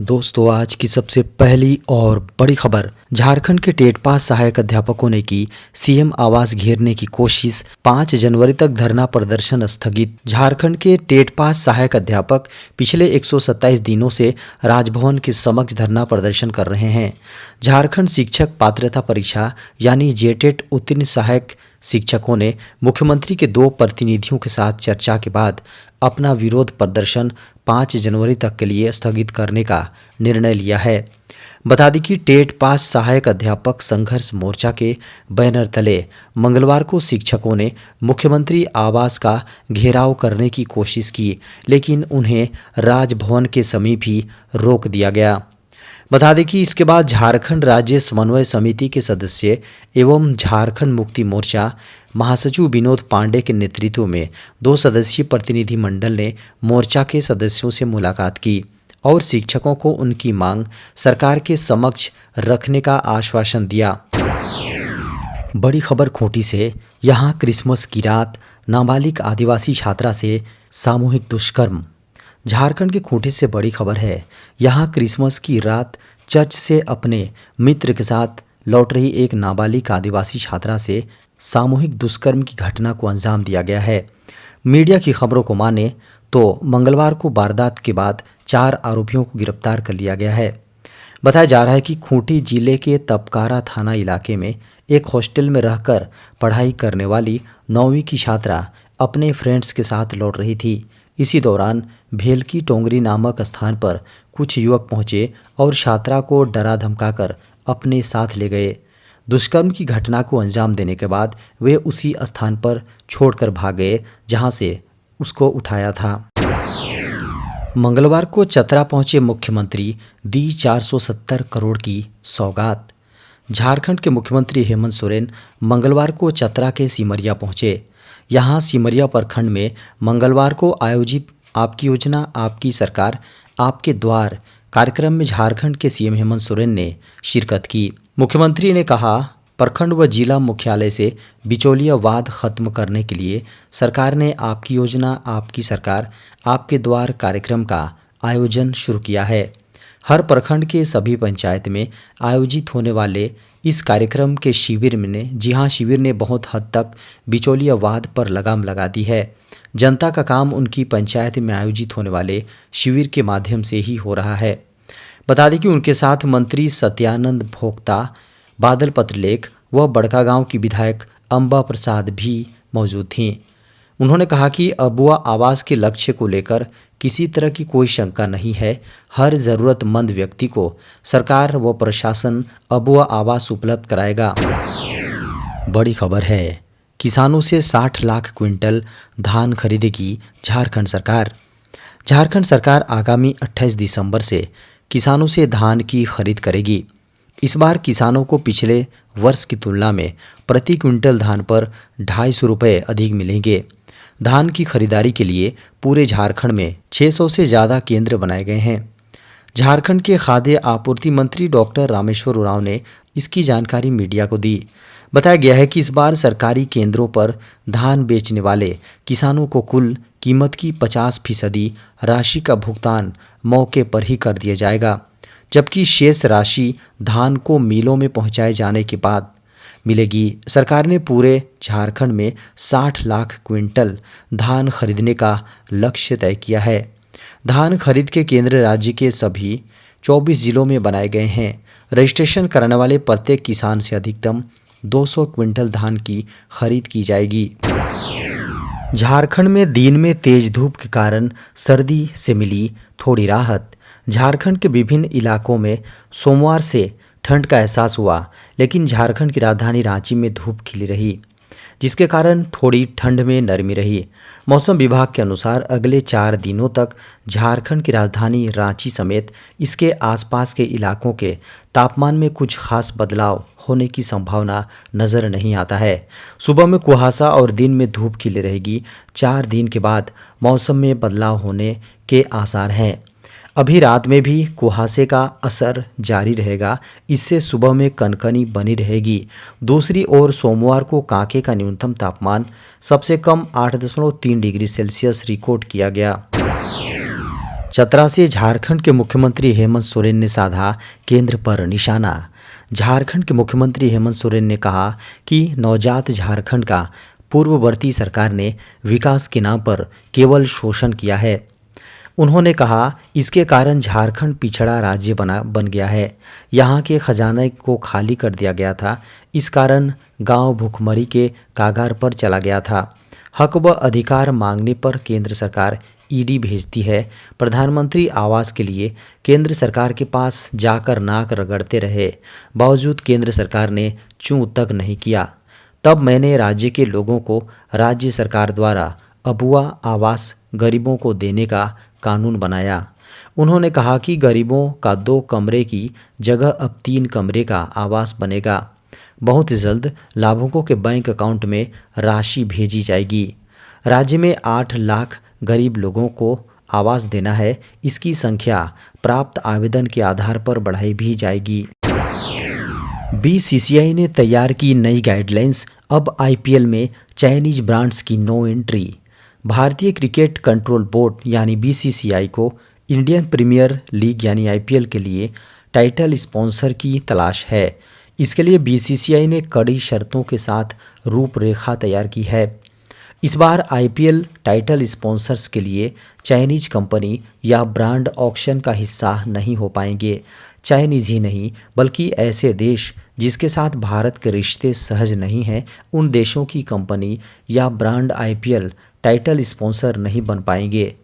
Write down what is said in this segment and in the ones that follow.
दोस्तों, आज की सबसे पहली और बड़ी खबर। झारखंड के टेट पास सहायक अध्यापकों ने की सीएम आवास घेरने की कोशिश, 5 जनवरी तक धरना प्रदर्शन स्थगित। झारखंड के टेट पास सहायक अध्यापक पिछले 127 दिनों से राजभवन के समक्ष धरना प्रदर्शन कर रहे हैं। झारखंड शिक्षक पात्रता परीक्षा यानी जेटेट उत्तीर्ण सहायक शिक्षकों ने मुख्यमंत्री के 2 प्रतिनिधियों के साथ चर्चा के बाद अपना विरोध प्रदर्शन 5 जनवरी तक के लिए स्थगित करने का निर्णय लिया है। बता दें कि टेट पास सहायक अध्यापक संघर्ष मोर्चा के बैनर तले मंगलवार को शिक्षकों ने मुख्यमंत्री आवास का घेराव करने की कोशिश की, लेकिन उन्हें राजभवन के समीप ही रोक दिया गया। बता दें कि इसके बाद झारखंड राज्य समन्वय समिति के सदस्य एवं झारखंड मुक्ति मोर्चा महासचिव विनोद पांडे के नेतृत्व में 2 सदस्यीय प्रतिनिधिमंडल ने मोर्चा के सदस्यों से मुलाकात की और शिक्षकों को उनकी मांग सरकार के समक्ष रखने का आश्वासन दिया। बड़ी खबर खूंटी से। यहाँ क्रिसमस की रात नाबालिग आदिवासी छात्रा से सामूहिक दुष्कर्म। झारखंड के खूंटी से बड़ी खबर है। यहाँ क्रिसमस की रात चर्च से अपने मित्र के साथ लौट रही एक नाबालिग आदिवासी छात्रा से सामूहिक दुष्कर्म की घटना को अंजाम दिया गया है। मीडिया की खबरों को माने तो मंगलवार को वारदात के बाद 4 आरोपियों को गिरफ्तार कर लिया गया है। बताया जा रहा है कि खूंटी जिले के तपकारा थाना इलाके में एक हॉस्टल में रहकर पढ़ाई करने वाली 9वीं की छात्रा अपने फ्रेंड्स के साथ लौट रही थी। इसी दौरान भेलकी टोंगरी नामक स्थान पर कुछ युवक पहुंचे और छात्रा को डरा धमकाकर अपने साथ ले गए। दुष्कर्म की घटना को अंजाम देने के बाद वे उसी स्थान पर छोड़कर भाग गए जहां से उसको उठाया था। मंगलवार को चतरा पहुंचे मुख्यमंत्री, दी 470 करोड़ की सौगात। झारखंड के मुख्यमंत्री हेमंत सोरेन मंगलवार को चतरा के सिमरिया पहुंचे। यहां सिमरिया प्रखंड में मंगलवार को आयोजित आपकी योजना आपकी सरकार आपके द्वार कार्यक्रम में झारखंड के सीएम हेमंत सोरेन ने शिरकत की। मुख्यमंत्री ने कहा, प्रखंड व जिला मुख्यालय से बिचौलियावाद खत्म करने के लिए सरकार ने आपकी योजना आपकी सरकार आपके द्वार कार्यक्रम का आयोजन शुरू किया है। हर प्रखंड के सभी पंचायत में आयोजित होने वाले इस कार्यक्रम के शिविर में शिविर ने बहुत हद तक बिचौलियावाद पर लगाम लगा दी है। जनता का काम उनकी पंचायत में आयोजित होने वाले शिविर के माध्यम से ही हो रहा है। बता दें कि उनके साथ मंत्री सत्यानंद भोक्ता, बादल पत्रलेख व बड़कागांव की विधायक अंबा प्रसाद भी मौजूद थीं। उन्होंने कहा कि अबुआ आवास के लक्ष्य को लेकर किसी तरह की कोई शंका नहीं है। हर ज़रूरतमंद व्यक्ति को सरकार व प्रशासन अबुआ आवास उपलब्ध कराएगा। बड़ी खबर है। किसानों से 60 लाख क्विंटल धान खरीदेगी झारखंड सरकार। झारखंड सरकार आगामी 28 दिसंबर से किसानों से धान की खरीद करेगी। इस बार किसानों को पिछले वर्ष की तुलना में प्रति क्विंटल धान पर 250 रुपये अधिक मिलेंगे। धान की खरीदारी के लिए पूरे झारखंड में 600 से ज़्यादा केंद्र बनाए गए हैं। झारखंड के खाद्य आपूर्ति मंत्री डॉक्टर रामेश्वर उरांव ने इसकी जानकारी मीडिया को दी। बताया गया है कि इस बार सरकारी केंद्रों पर धान बेचने वाले किसानों को कुल कीमत की 50% राशि का भुगतान मौके पर ही कर दिया जाएगा, जबकि शेष राशि धान को मिलों में पहुंचाए जाने के बाद मिलेगी। सरकार ने पूरे झारखंड में 60 लाख क्विंटल धान खरीदने का लक्ष्य तय किया है। धान खरीद के केंद्र राज्य के सभी 24 जिलों में बनाए गए हैं। रजिस्ट्रेशन कराने वाले प्रत्येक किसान से अधिकतम 200 क्विंटल धान की खरीद की जाएगी। झारखंड में दिन में तेज धूप के कारण सर्दी से मिली थोड़ी राहत। झारखंड के विभिन्न इलाकों में सोमवार से ठंड का एहसास हुआ, लेकिन झारखंड की राजधानी रांची में धूप खिली रही, जिसके कारण थोड़ी ठंड में नरमी रही। मौसम विभाग के अनुसार अगले 4 दिनों तक झारखंड की राजधानी रांची समेत इसके आसपास के इलाकों के तापमान में कुछ खास बदलाव होने की संभावना नज़र नहीं आता है। सुबह में कुहासा और दिन में धूप खिली रहेगी। 4 दिन के बाद मौसम में बदलाव होने के आसार हैं। अभी रात में भी कुहासे का असर जारी रहेगा, इससे सुबह में कनकनी बनी रहेगी। दूसरी ओर सोमवार को कांके का न्यूनतम तापमान सबसे कम 8.3 डिग्री सेल्सियस रिकॉर्ड किया गया। चतरा से झारखंड के मुख्यमंत्री हेमंत सोरेन ने साधा केंद्र पर निशाना। झारखंड के मुख्यमंत्री हेमंत सोरेन ने कहा कि नवजात झारखंड का पूर्ववर्ती सरकार ने विकास के नाम पर केवल शोषण किया है। उन्होंने कहा इसके कारण झारखंड पिछड़ा राज्य बन गया है। यहाँ के खजाने को खाली कर दिया गया था। इस कारण गांव भूखमरी के कागार पर चला गया था। हक व अधिकार मांगने पर केंद्र सरकार ईडी भेजती है। प्रधानमंत्री आवास के लिए केंद्र सरकार के पास जाकर नाक रगड़ते रहे, बावजूद केंद्र सरकार ने चूं तक नहीं किया। तब मैंने राज्य के लोगों को राज्य सरकार द्वारा अबुआ आवास गरीबों को देने का कानून बनाया। उन्होंने कहा कि गरीबों का 2 कमरे की जगह अब 3 कमरे का आवास बनेगा। बहुत जल्द लाभुकों के बैंक अकाउंट में राशि भेजी जाएगी। राज्य में 8 लाख गरीब लोगों को आवास देना है। इसकी संख्या प्राप्त आवेदन के आधार पर बढ़ाई भी जाएगी। बीसीसीआई ने तैयार की नई गाइडलाइंस। अब आईपीएल में चाइनीज ब्रांड्स की नो एंट्री। भारतीय क्रिकेट कंट्रोल बोर्ड यानी बीसीसीआई को इंडियन प्रीमियर लीग यानी आईपीएल के लिए टाइटल स्पॉन्सर की तलाश है। इसके लिए बीसीसीआई ने कड़ी शर्तों के साथ रूपरेखा तैयार की है। इस बार आईपीएल टाइटल स्पॉन्सर्स के लिए चाइनीज कंपनी या ब्रांड ऑक्शन का हिस्सा नहीं हो पाएंगे। चाइनीज ही नहीं बल्कि ऐसे देश जिसके साथ भारत के रिश्ते सहज नहीं हैं, उन देशों की कंपनी या ब्रांड आईपीएल टाइटल स्पॉन्सर नहीं बन पाएंगे।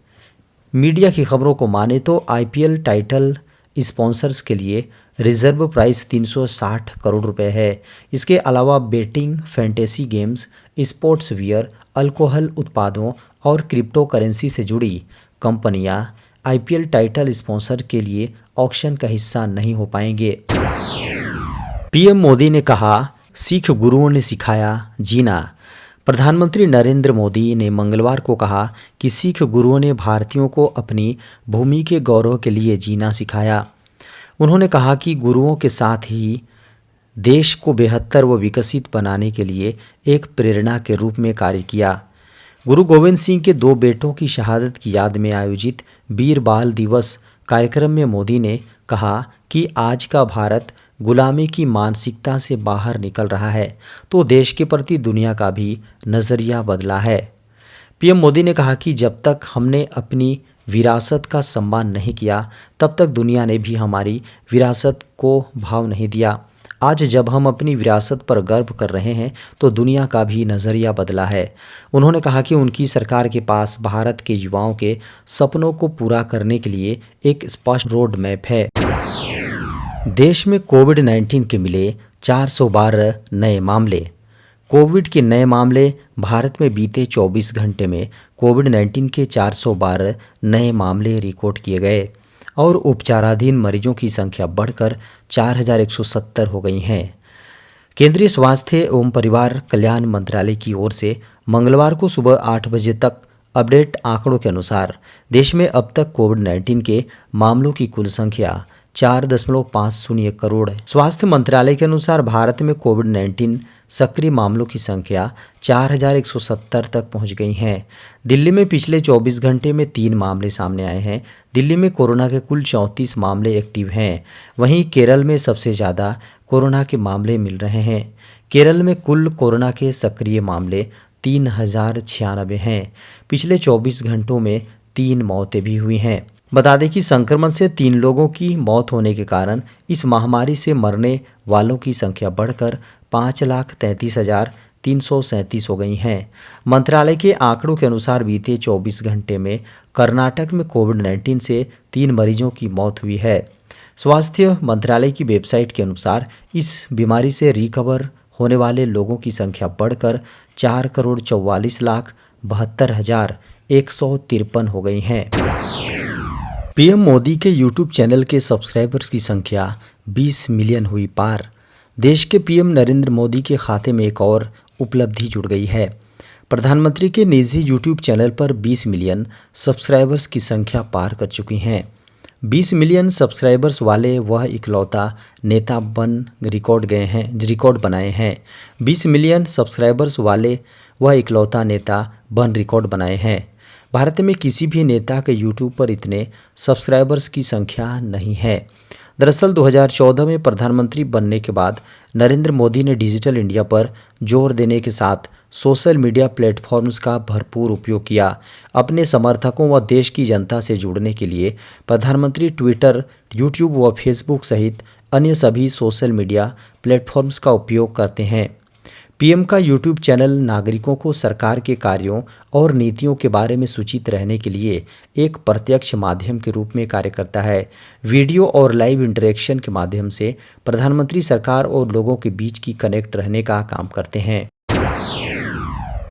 मीडिया की खबरों को माने तो आईपीएल टाइटल स्पॉन्सर्स के लिए रिजर्व प्राइस 360 करोड़ रुपए है। इसके अलावा betting, fantasy games, sports wear, alcohol उत्पादों और क्रिप्टो करेंसी से जुड़ी कंपनियां आईपीएल टाइटल स्पॉन्सर के लिए ऑक्शन का हिस्सा नहीं हो पाएंगे। पीएम मोदी ने कहा सिख गुरुओं ने सिखाया जीना। प्रधानमंत्री नरेंद्र मोदी ने मंगलवार को कहा कि सिख गुरुओं ने भारतीयों को अपनी भूमि के गौरव के लिए जीना सिखाया। उन्होंने कहा कि गुरुओं के साथ ही देश को बेहतर व विकसित बनाने के लिए एक प्रेरणा के रूप में कार्य किया। गुरु गोविंद सिंह के 2 बेटों की शहादत की याद में आयोजित वीर बाल दिवस कार्यक्रम में मोदी ने कहा कि आज का भारत गुलामी की मानसिकता से बाहर निकल रहा है तो देश के प्रति दुनिया का भी नज़रिया बदला है। पीएम मोदी ने कहा कि जब तक हमने अपनी विरासत का सम्मान नहीं किया तब तक दुनिया ने भी हमारी विरासत को भाव नहीं दिया। आज जब हम अपनी विरासत पर गर्व कर रहे हैं तो दुनिया का भी नज़रिया बदला है। उन्होंने कहा कि उनकी सरकार के पास भारत के युवाओं के सपनों को पूरा करने के लिए एक स्पष्ट रोड मैप है। देश में कोविड-19 के मिले 412 नए मामले। कोविड के नए मामले भारत में बीते 24 घंटे में कोविड-19 के 412 नए मामले रिकॉर्ड किए गए और उपचाराधीन मरीजों की संख्या बढ़कर 4170 हो गई हैं। केंद्रीय स्वास्थ्य एवं परिवार कल्याण मंत्रालय की ओर से मंगलवार को सुबह 8 बजे तक अपडेट आंकड़ों के अनुसार देश में अब तक कोविड-19 के मामलों की कुल संख्या 4.50 करोड़ है। स्वास्थ्य मंत्रालय के अनुसार भारत में कोविड-19 सक्रिय मामलों की संख्या 4170 तक पहुंच गई है। दिल्ली में पिछले 24 घंटे में 3 मामले सामने आए हैं। दिल्ली में कोरोना के कुल 34 मामले एक्टिव हैं। वहीं केरल में सबसे ज़्यादा कोरोना के मामले मिल रहे हैं। केरल में कुल कोरोना के सक्रिय मामले 3096 हैं। पिछले 24 घंटों में 3 मौतें भी हुई हैं। बता दें कि संक्रमण से 3 लोगों की मौत होने के कारण इस महामारी से मरने वालों की संख्या बढ़कर 5,33,337 हो गई हैं। मंत्रालय के आंकड़ों के अनुसार बीते 24 घंटे में कर्नाटक में कोविड-19 से 3 मरीजों की मौत हुई है। स्वास्थ्य मंत्रालय की वेबसाइट के अनुसार इस बीमारी से रिकवर होने वाले लोगों की संख्या बढ़कर 4,44,72,153 हो गई हैं। पीएम मोदी के यूट्यूब चैनल के सब्सक्राइबर्स की संख्या 20 मिलियन हुई पार। देश के पीएम नरेंद्र मोदी के खाते में एक और उपलब्धि जुड़ गई है। प्रधानमंत्री के निजी यूट्यूब चैनल पर 20 मिलियन सब्सक्राइबर्स की संख्या पार कर चुकी हैं। 20 मिलियन सब्सक्राइबर्स वाले वह इकलौता नेता रिकॉर्ड बनाए हैं। 20 मिलियन सब्सक्राइबर्स वाले वह इकलौता नेता रिकॉर्ड बनाए हैं। भारत में किसी भी नेता के यूट्यूब पर इतने सब्सक्राइबर्स की संख्या नहीं है। दरअसल 2014 में प्रधानमंत्री बनने के बाद नरेंद्र मोदी ने डिजिटल इंडिया पर जोर देने के साथ सोशल मीडिया प्लेटफॉर्म्स का भरपूर उपयोग किया। अपने समर्थकों व देश की जनता से जुड़ने के लिए प्रधानमंत्री ट्विटर, यूट्यूब व फेसबुक सहित अन्य सभी सोशल मीडिया प्लेटफॉर्म्स का उपयोग करते हैं। पीएम का यूट्यूब चैनल नागरिकों को सरकार के कार्यों और नीतियों के बारे में सूचित रहने के लिए एक प्रत्यक्ष माध्यम के रूप में कार्य करता है। वीडियो और लाइव इंटरेक्शन के माध्यम से प्रधानमंत्री सरकार और लोगों के बीच की कनेक्ट रहने का काम करते हैं।